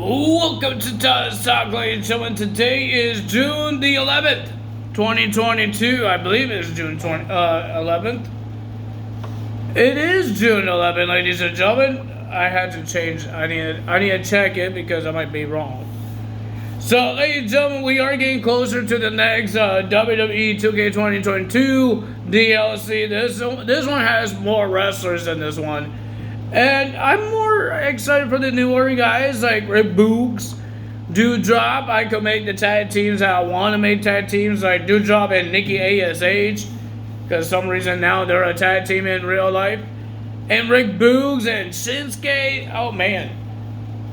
Welcome to Talk, ladies and gentlemen. Today is June the 11th, 2022. I believe it's June 11th. It is June 11th, ladies and gentlemen. I had to change. I need to check it because I might be wrong. So, ladies and gentlemen, we are getting closer to the next WWE 2K 2022 DLC. This one has more wrestlers than this one. And I'm more excited for the newer guys like Rick Boogs, Dewdrop. I could make the tag teams that I want to make tag teams like Dewdrop and Nikki ASH. Because some reason now they're a tag team in real life. And Rick Boogs and Shinsuke. Oh man.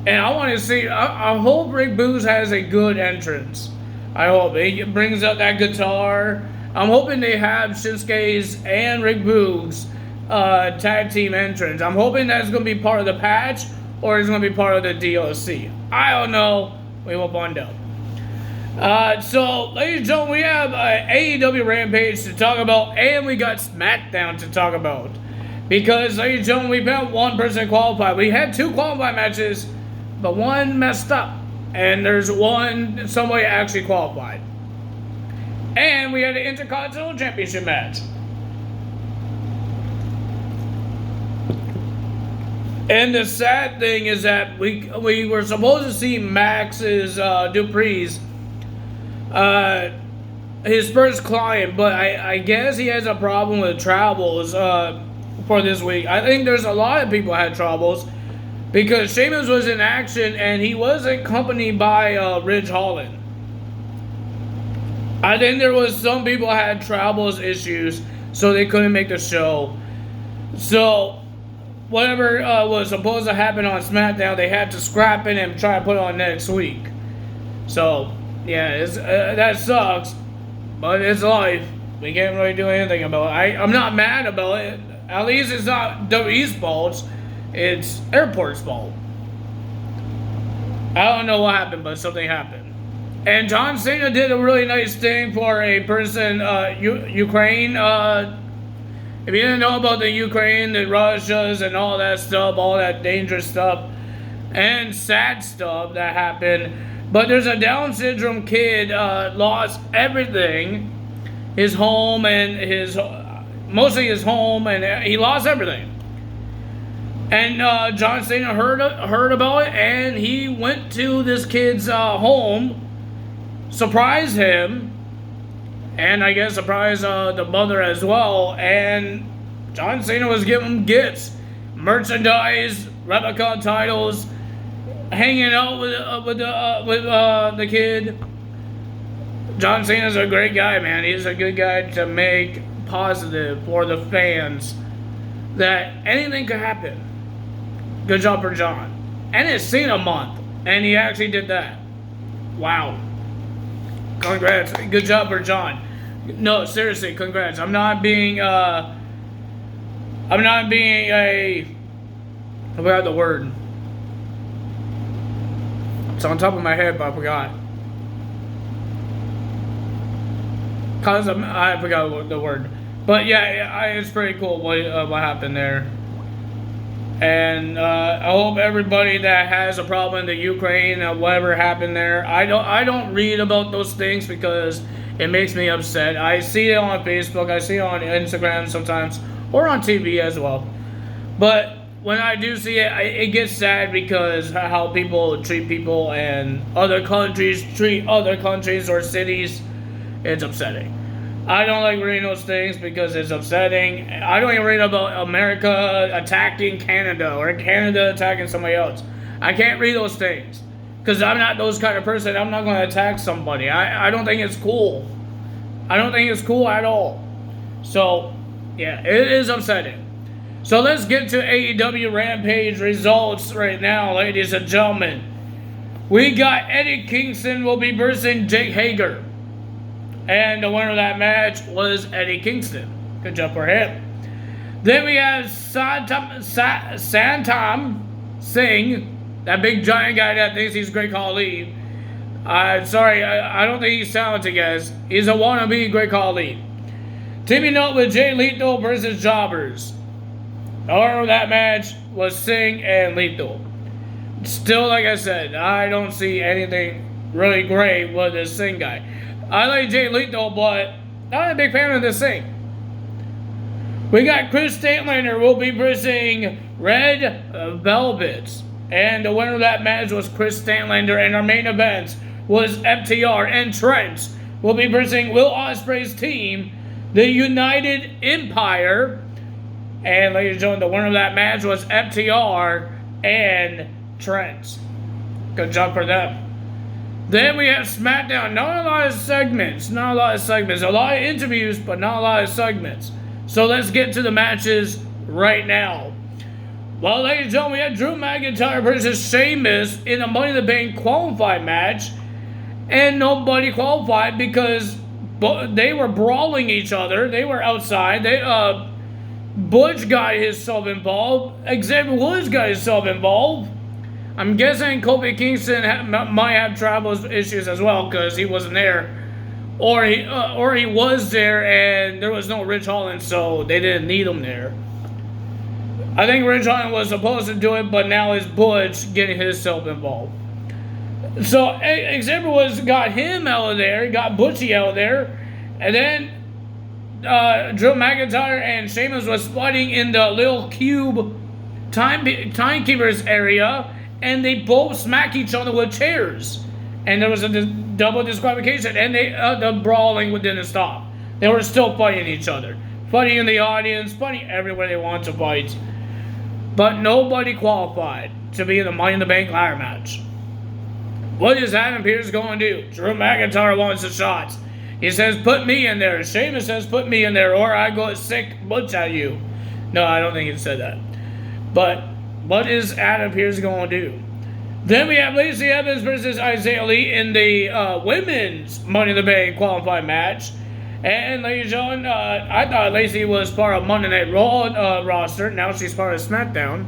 And I want to see, I hope Rick Boogs has a good entrance. I hope he brings up that guitar. I'm hoping they have Shinsuke's and Rick Boogs tag team entrance. I'm hoping that's going to be part of the patch or it's going to be part of the DLC. I don't know. We will find out. So, ladies and gentlemen, we have AEW Rampage to talk about, and we got SmackDown to talk about. Because, ladies and gentlemen, we've had one person qualified. We had two qualified matches, but one messed up. And there's somebody actually qualified. And we had an Intercontinental Championship match. And the sad thing is that we were supposed to see Max's Dupree's his first client, but I guess he has a problem with travels for this week. I think there's a lot of people had troubles because Sheamus was in action and he was accompanied by Ridge Holland. I think there was some people had travels issues, so they couldn't make the show. So whatever was supposed to happen on SmackDown, they had to scrap it and try to put it on next week. So, yeah, that sucks, but it's life. We can't really do anything about it. I'm not mad about it. At least it's not WWE's fault. It's Airport's fault. I don't know what happened, but something happened. And John Cena did a really nice thing for a person, Ukraine. If you didn't know about the Ukraine, the Russias, and all that stuff, all that dangerous stuff, and sad stuff that happened, but there's a Down syndrome kid lost everything, his home and mostly his home, and he lost everything. And John Cena heard about it, and he went to this kid's home, surprised him. And I guess surprise the mother as well. And John Cena was giving him gifts, merchandise, replica titles, hanging out with the kid. John Cena's a great guy, man. He's a good guy to make positive for the fans that anything could happen. Good job for John. And it's Cena month, and he actually did that. What job for John. No, seriously, congrats. I'm not being I forgot the word. It's on top of my head, but I forgot. I forgot the word. But yeah, it's pretty cool what happened there. And I hope everybody that has a problem in the Ukraine, whatever happened there, I don't read about those things because it makes me upset. I see it on Facebook, I see it on Instagram sometimes, or on TV as well. But when I do see it, it gets sad because how people treat people and other countries treat other countries or cities, it's upsetting. I don't like reading those things because it's upsetting. I don't even read about America attacking Canada or Canada attacking somebody else. I can't read those things because I'm not those kind of person. I'm not going to attack somebody. I don't think it's cool. I don't think it's cool at all. So, yeah, it is upsetting. So let's get to AEW Rampage results right now, ladies and gentlemen. We got Eddie Kingston will be versus Jake Hager. And the winner of that match was Eddie Kingston. Good job for him. Then we have Santam Singh, that big giant guy that thinks he's Great Khali. Sorry, I don't think he's talented, guys. He's a wannabe Great Khali. Teaming up with Jay Lethal versus Jobbers. The winner of that match was Singh and Lethal. Still, like I said, I don't see anything really great with this Singh guy. I like Jay Lethal, but not a big fan of this Singh. We got Chris Statlander will be versing Red Velvets. And the winner of that match was Chris Statlander. And our main event was FTR and Trent will be versing Will Ospreay's team, the United Empire. And ladies and gentlemen, the winner of that match was FTR and Trent. Good job for them. Then we have SmackDown. Not a lot of segments. A lot of interviews, but not a lot of segments. So let's get to the matches right now. Well, ladies and gentlemen, we had Drew McIntyre versus Sheamus in a Money in the Bank qualified match. And nobody qualified because they were brawling each other. They were outside. Butch got himself involved. Xavier Woods got himself involved. I'm guessing Kofi Kingston might have travel issues as well because he wasn't there. Or he was there and there was no Ridge Holland, so they didn't need him there. I think Ridge Holland was supposed to do it, but now it's Butch getting himself involved. So Xavier Woods got him out of there, got Butchie out of there, and then Drew McIntyre and Sheamus was fighting in the little cube timekeepers area, and they both smacked each other with chairs. And there was a double disqualification, and the brawling didn't stop. They were still fighting each other. Fighting in the audience, fighting everywhere they wanted to fight. But nobody qualified to be in the Money in the Bank ladder match. What is Adam Pearce going to do? Drew McIntyre wants a shot. He says, put me in there. Sheamus says, put me in there, or I go sick Butch at you. No, I don't think he said that. But what is Adam Pearce going to do? Then we have Lacey Evans versus Isaiah Lee in the women's Money in the Bank qualified match. And ladies and gentlemen, I thought Lacey was part of Monday Night Raw roster. Now she's part of SmackDown.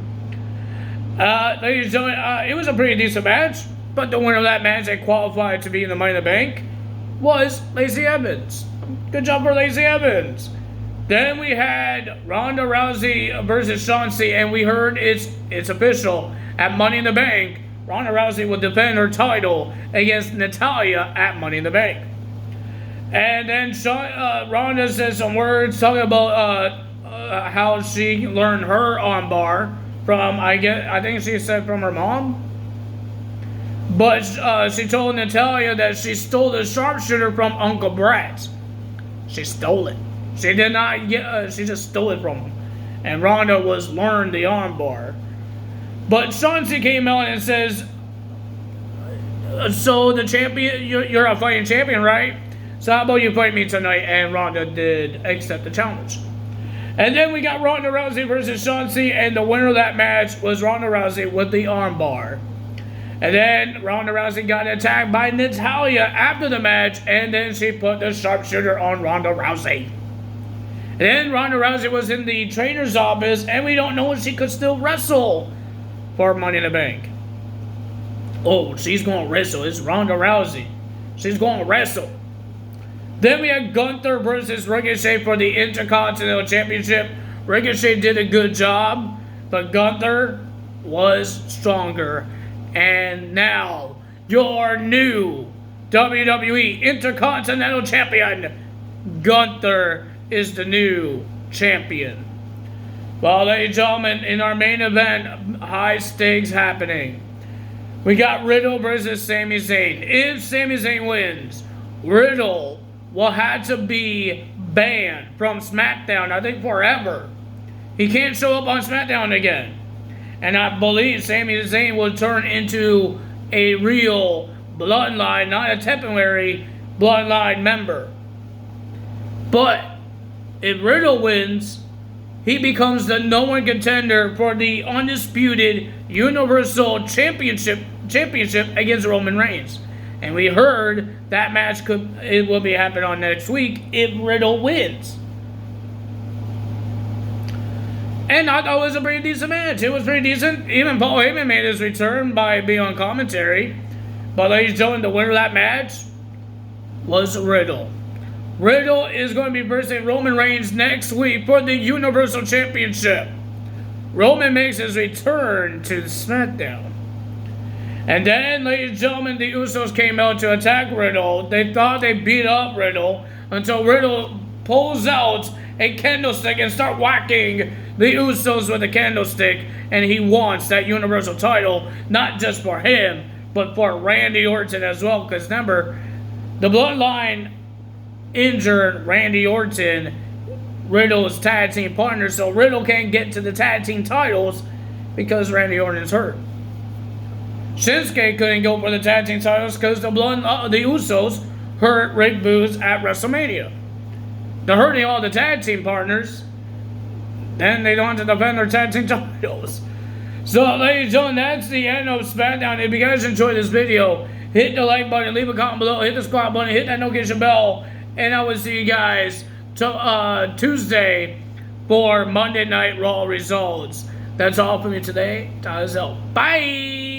Ladies and gentlemen, it was a pretty decent match. But the winner of that match that qualified to be in the Money in the Bank was Lacey Evans. Good job for Lacey Evans. Then we had Ronda Rousey versus Shotzi, and we heard it's official at Money in the Bank. Ronda Rousey will defend her title against Natalya at Money in the Bank. And then Ronda said some words talking about how she learned her armbar from, I think she said from her mom. But she told Natalya that she stole the sharpshooter from Uncle Brett. She stole it. She did not get. She just stole it from him. And Ronda was learned the armbar. But Shotzi came out and says, so the champion, you're a fighting champion, right? So how about you fight me tonight? And Ronda did accept the challenge. And then we got Ronda Rousey versus Shotzi, and the winner of that match was Ronda Rousey with the armbar. And then Ronda Rousey got attacked by Natalya after the match, and then she put the sharpshooter on Ronda Rousey. And then Ronda Rousey was in the trainer's office, and we don't know if she could still wrestle for Money in the Bank. Oh, she's going to wrestle. It's Ronda Rousey. She's going to wrestle. Then we had Gunther versus Ricochet for the Intercontinental Championship. Ricochet did a good job, but Gunther was stronger. And now, your new WWE Intercontinental Champion, Gunther, is the new champion. Well, ladies and gentlemen, in our main event, high stakes happening. We got Riddle versus Sami Zayn. If Sami Zayn wins, Riddle will have to be banned from SmackDown, I think forever. He can't show up on SmackDown again. And I believe Sami Zayn will turn into a real bloodline, not a temporary bloodline member. But if Riddle wins, he becomes the -- contender for the undisputed Universal Championship against Roman Reigns. And we heard that match will be happening on next week if Riddle wins. And I thought it was a pretty decent match. It was pretty decent. Even Paul Heyman made his return by being on commentary. But ladies and gentlemen, the winner of that match was Riddle. Riddle is going to be versing Roman Reigns next week for the Universal Championship. Roman makes his return to SmackDown. And then, ladies and gentlemen, the Usos came out to attack Riddle. They thought they beat up Riddle until Riddle pulls out a candlestick and start whacking the Usos with a candlestick, and he wants that Universal title, not just for him, but for Randy Orton as well, because remember, the Bloodline injured Randy Orton, Riddle's tag team partner, so Riddle can't get to the tag team titles because Randy Orton's hurt. Shinsuke couldn't go for the tag team titles because the Usos hurt Rick Boogs at WrestleMania. They're hurting all the tag team partners. Then they don't have to defend their tag team titles. So, ladies and gentlemen, that's the end of SmackDown. If you guys enjoyed this video, hit the like button, leave a comment below, hit the subscribe button, hit that notification bell, and I will see you guys Tuesday for Monday Night Raw results. That's all for me today. Time is out. Bye!